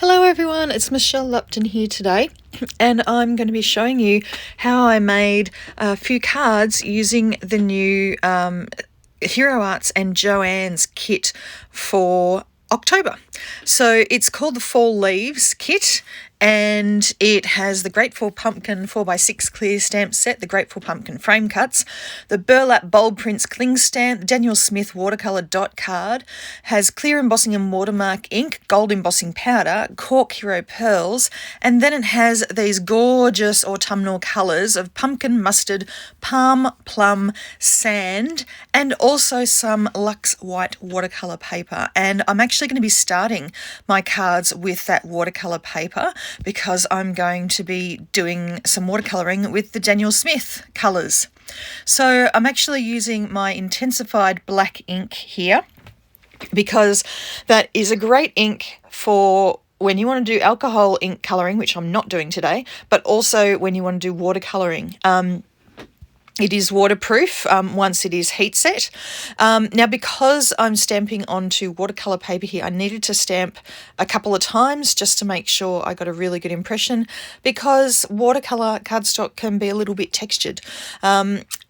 Hello everyone, it's Michelle Lupton here today, and I'm going to be showing you how I made a few cards using the new Hero Arts and Joann's kit for October. So it's called the Fall Leaves kit, and it has the Grateful Pumpkin 4x6 clear stamp set, the Grateful Pumpkin frame cuts, the Burlap Bold Prints cling stamp, the Daniel Smith watercolour dot card, has clear embossing and watermark ink, gold embossing powder, cork hero pearls, and then it has these gorgeous autumnal colours of pumpkin, mustard, palm, plum, sand, and also some luxe white watercolour paper. And I'm actually going to be starting my cards with that watercolour paper because I'm going to be doing some watercolouring with the Daniel Smith colours. So I'm actually using my intensified black ink here because that is a great ink for when you want to do alcohol ink colouring, which I'm not doing today, but also when you want to do watercolouring. It is waterproof once it is heat set. Now, because I'm stamping onto watercolour paper here, I needed to stamp a couple of times just to make sure I got a really good impression, because watercolour cardstock can be a little bit textured.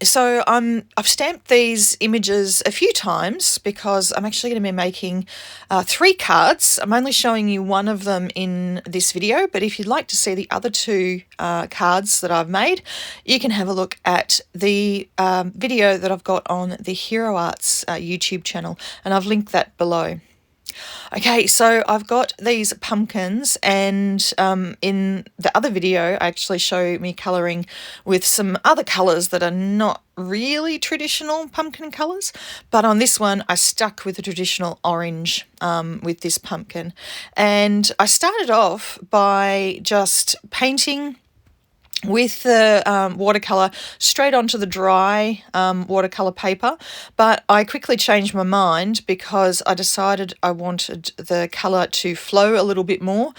So I've stamped these images a few times because I'm actually going to be making 3 cards. I'm only showing you one of them in this video, but if you'd like to see the other 2 cards that I've made, you can have a look at the video that I've got on the Hero Arts YouTube channel, and I've linked that below. Okay, so I've got these pumpkins, and in the other video I actually show me colouring with some other colours that are not really traditional pumpkin colours, but on this one I stuck with the traditional orange with this pumpkin. And I started off by just painting with the watercolour straight onto the dry watercolour paper, but I quickly changed my mind because I decided I wanted the colour to flow a little bit more,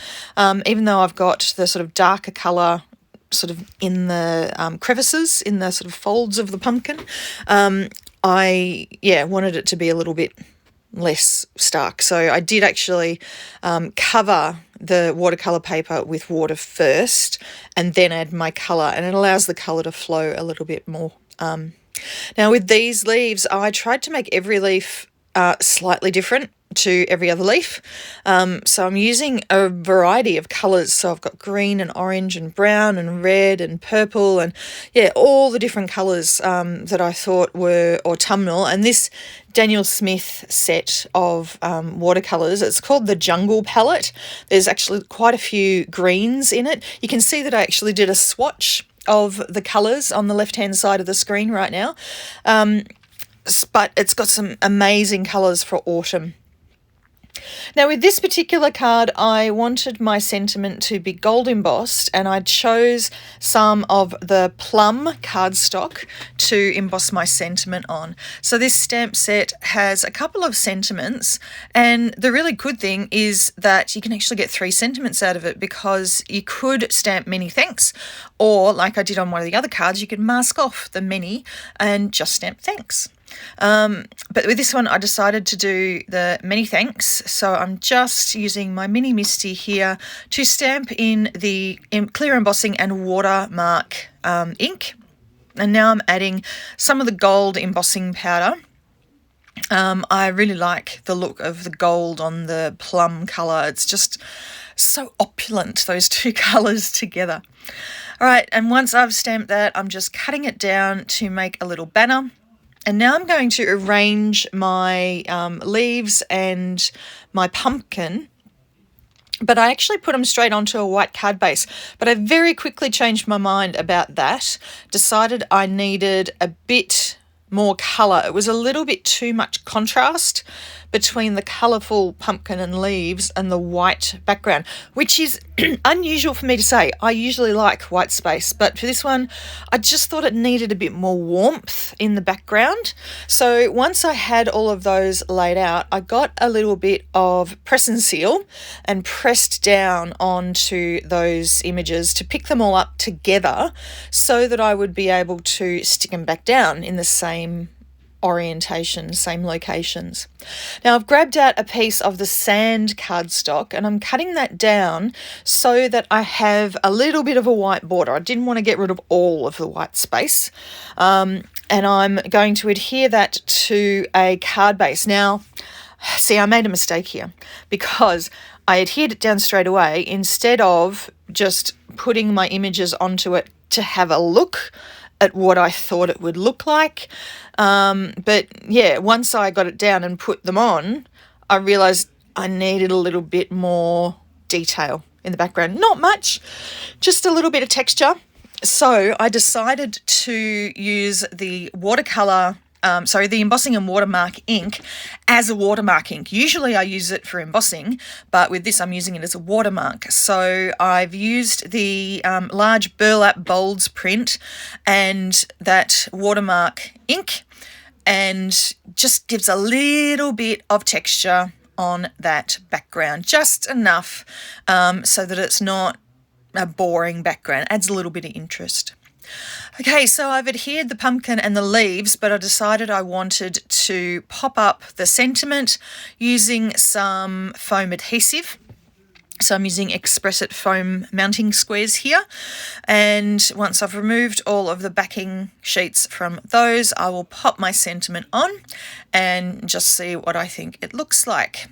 even though I've got the sort of darker colour sort of in the crevices, in the sort of folds of the pumpkin. I wanted it to be a little bit less stark. So I did actually cover the watercolour paper with water first and then add my colour, and it allows the colour to flow a little bit more. Now with these leaves, I tried to make every leaf slightly different to every other leaf. So I'm using a variety of colours. So I've got green and orange and brown and red and purple, and all the different colours that I thought were autumnal. And this Daniel Smith set of watercolours, it's called the Jungle Palette. There's actually quite a few greens in it. You can see that I actually did a swatch of the colours on the left-hand side of the screen right now. But it's got some amazing colours for autumn. Now with this particular card, I wanted my sentiment to be gold embossed, and I chose some of the plum cardstock to emboss my sentiment on. So this stamp set has a couple of sentiments, and the really good thing is that you can actually get 3 sentiments out of it, because you could stamp many thanks, or like I did on one of the other cards, you could mask off the many and just stamp thanks. But with this one I decided to do the many thanks, so I'm just using my mini Misty here to stamp in the clear embossing and watermark ink, and now I'm adding some of the gold embossing powder. I really like the look of the gold on the plum colour. It's just so opulent, those 2 colours together. Alright, and once I've stamped that, I'm just cutting it down to make a little banner. And now I'm going to arrange my leaves and my pumpkin, but I actually put them straight onto a white card base. But I very quickly changed my mind about that, decided I needed a bit more colour. It was a little bit too much contrast between the colourful pumpkin and leaves and the white background, which is unusual for me to say. I usually like white space, but for this one I just thought it needed a bit more warmth in the background. So once I had all of those laid out, I got a little bit of press and seal and pressed down onto those images to pick them all up together so that I would be able to stick them back down in the same orientation, same locations. Now I've grabbed out a piece of the sand cardstock and I'm cutting that down so that I have a little bit of a white border. I didn't want to get rid of all of the white space. And I'm going to adhere that to a card base. Now, see, I made a mistake here because I adhered it down straight away instead of just putting my images onto it to have a look at what I thought it would look like. But yeah, once I got it down and put them on, I realized I needed a little bit more detail in the background. Not much, just a little bit of texture. So I decided to use the watercolor, the embossing and watermark ink as a watermark ink. Usually I use it for embossing, but with this I'm using it as a watermark. So I've used the large burlap bolds print and that watermark ink, and just gives a little bit of texture on that background, just enough so that it's not a boring background, adds a little bit of interest. Okay, so I've adhered the pumpkin and the leaves, but I decided I wanted to pop up the sentiment using some foam adhesive. So I'm using Express It foam mounting squares here. And once I've removed all of the backing sheets from those, I will pop my sentiment on and just see what I think it looks like.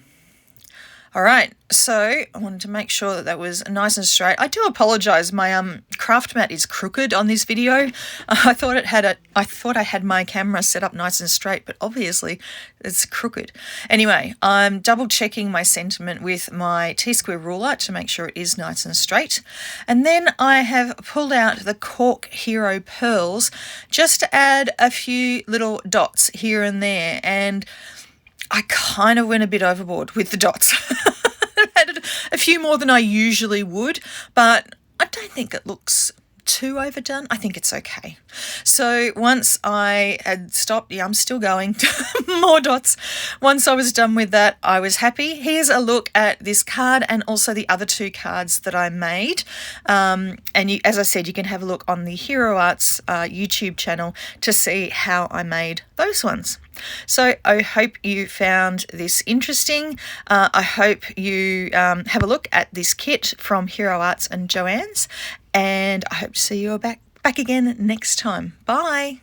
All right, so I wanted to make sure that that was nice and straight. I do apologise, my craft mat is crooked on this video. I thought I had my camera set up nice and straight, but obviously it's crooked. Anyway, I'm double checking my sentiment with my T-square ruler to make sure it is nice and straight. And then I have pulled out the Cork Hero Pearls just to add a few little dots here and there, and I kind of went a bit overboard with the dots. I added a few more than I usually would, but I don't think it looks too overdone. I think it's okay. So once I had stopped, I'm still going, more dots. Once I was done with that, I was happy. Here's a look at this card and also the other two cards that I made. And as I said, you can have a look on the Hero Arts YouTube channel to see how I made those ones. So I hope you found this interesting. I hope you have a look at this kit from Hero Arts and Joann's, and I hope to see you back again next time. Bye.